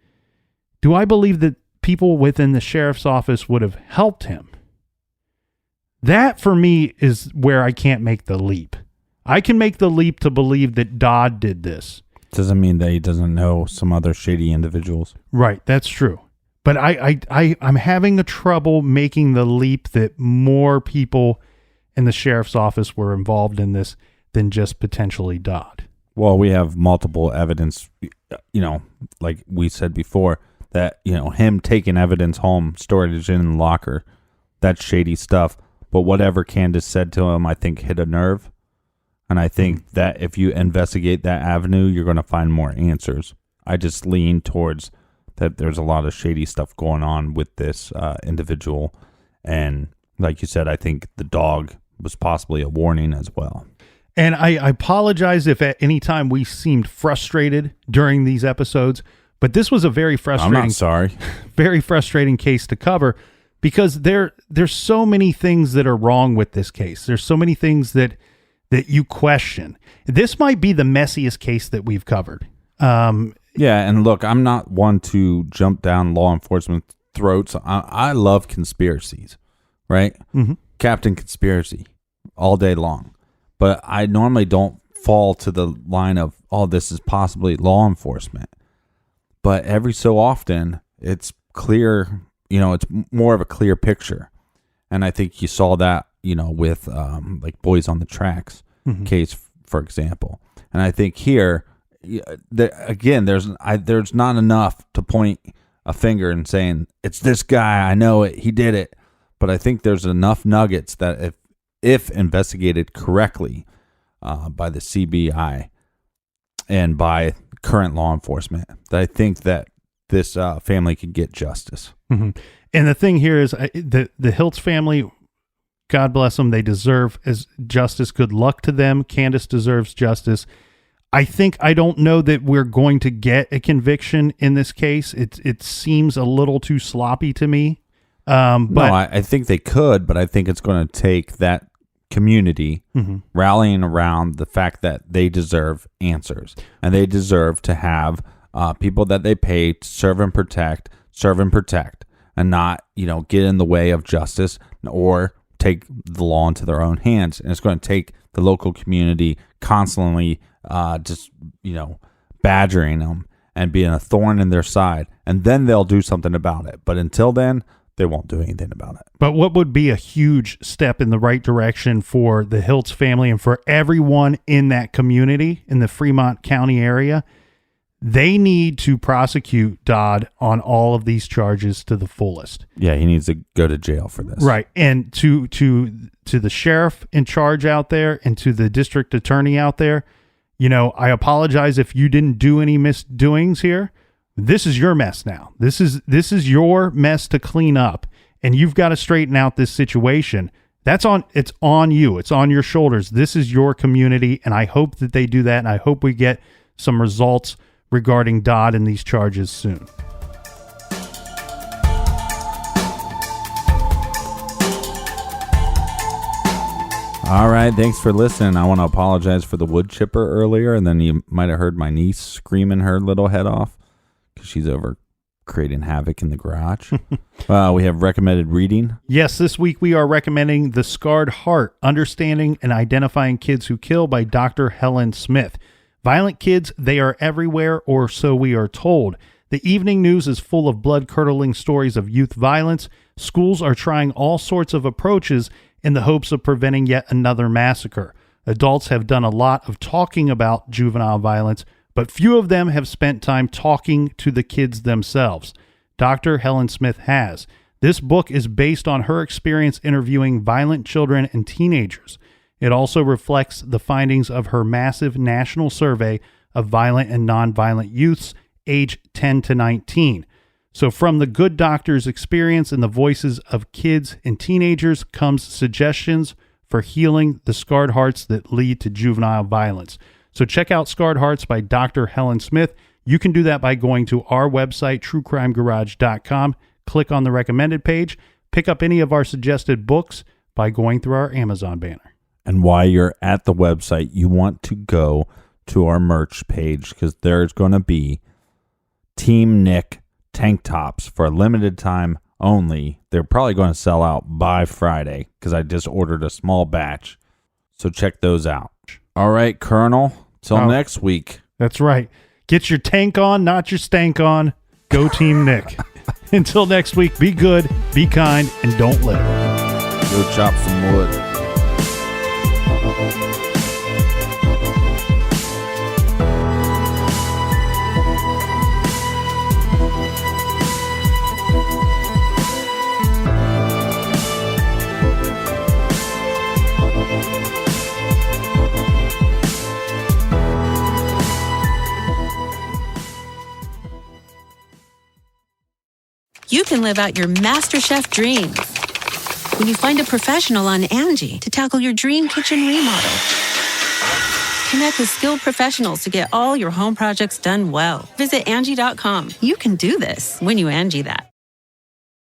Do I believe that people within the sheriff's office would have helped him? That for me is where I can't make the leap. I can make the leap to believe that Dodd did this. Doesn't mean that he doesn't know some other shady individuals. Right, that's true. But I'm having a trouble making the leap that more people in the sheriff's office were involved in this than just potentially Dodd. Well, we have multiple evidence, like we said before, that, him taking evidence home, storing it in the locker, that's shady stuff. But whatever Candace said to him, I think hit a nerve. And I think that if you investigate that avenue, you're going to find more answers. I just lean towards that there's a lot of shady stuff going on with this individual. And like you said, I think the dog was possibly a warning as well. And I apologize if at any time we seemed frustrated during these episodes, but this was a very frustrating, I'm not sorry, very frustrating case to cover, because there's so many things that are wrong with this case. There's so many things that you question. This might be the messiest case that we've covered. Yeah, and look, I'm not one to jump down law enforcement throats. I love conspiracies, right? Mm-hmm. Captain Conspiracy all day long. But I normally don't fall to the line of, oh, this is possibly law enforcement. But every so often, it's clear, it's more of a clear picture. And I think you saw that, with like Boys on the Tracks case, for example. And I think here, again, there's not enough to point a finger and saying, it's this guy, I know it, he did it. But I think there's enough nuggets that if investigated correctly by the CBI and by current law enforcement, that I think that this family could get justice. Mm-hmm. And the thing here is the Hiltz family, God bless them, they deserve as justice. Good luck to them. Candace deserves justice. I don't know that we're going to get a conviction in this case. It seems a little too sloppy to me. But no, I think they could, but I think it's going to take that community rallying around the fact that they deserve answers, and they deserve to have people that they pay to serve and protect, and not, get in the way of justice or take the law into their own hands. And it's going to take the local community constantly badgering them and being a thorn in their side, and then they'll do something about it. But until then, they won't do anything about it. But what would be a huge step in the right direction for the Hiltz family and for everyone in that community in the Fremont County area? They need to prosecute Dodd on all of these charges to the fullest. Yeah, he needs to go to jail for this. Right. And to the sheriff in charge out there and to the district attorney out there, I apologize if you didn't do any misdoings here. This is your mess now. This is your mess to clean up, and you've got to straighten out this situation. It's on you. It's on your shoulders. This is your community, and I hope that they do that, and I hope we get some results regarding Dodd and these charges soon. All right, thanks for listening. I want to apologize for the wood chipper earlier, and then you might have heard my niece screaming her little head off because she's over creating havoc in the garage. We have recommended reading. Yes, this week we are recommending The Scarred Heart, Understanding and Identifying Kids Who Kill by Dr. Helen Smith. Violent kids, they are everywhere, or so we are told. The evening news is full of blood-curdling stories of youth violence. Schools are trying all sorts of approaches in the hopes of preventing yet another massacre. Adults have done a lot of talking about juvenile violence, but few of them have spent time talking to the kids themselves. Dr. Helen Smith has. This book is based on her experience interviewing violent children and teenagers. It also reflects the findings of her massive national survey of violent and nonviolent youths age 10 to 19. So from the good doctor's experience and the voices of kids and teenagers comes suggestions for healing the scarred hearts that lead to juvenile violence. So check out Scarred Hearts by Dr. Helen Smith. You can do that by going to our website, truecrimegarage.com. Click on the recommended page. Pick up any of our suggested books by going through our Amazon banner. And while you're at the website, you want to go to our merch page because there's going to be Team Nick tank tops for a limited time only. They're probably going to sell out by Friday because I just ordered a small batch. So check those out. All right, Colonel. Till next week. That's right. Get your tank on, not your stank on. Go Team Nick. Until next week, be good, be kind, and don't litter. Go chop some wood. You can live out your MasterChef dreams when you find a professional on Angie to tackle your dream kitchen remodel. Connect with skilled professionals to get all your home projects done well. Visit Angie.com. You can do this when you Angie that.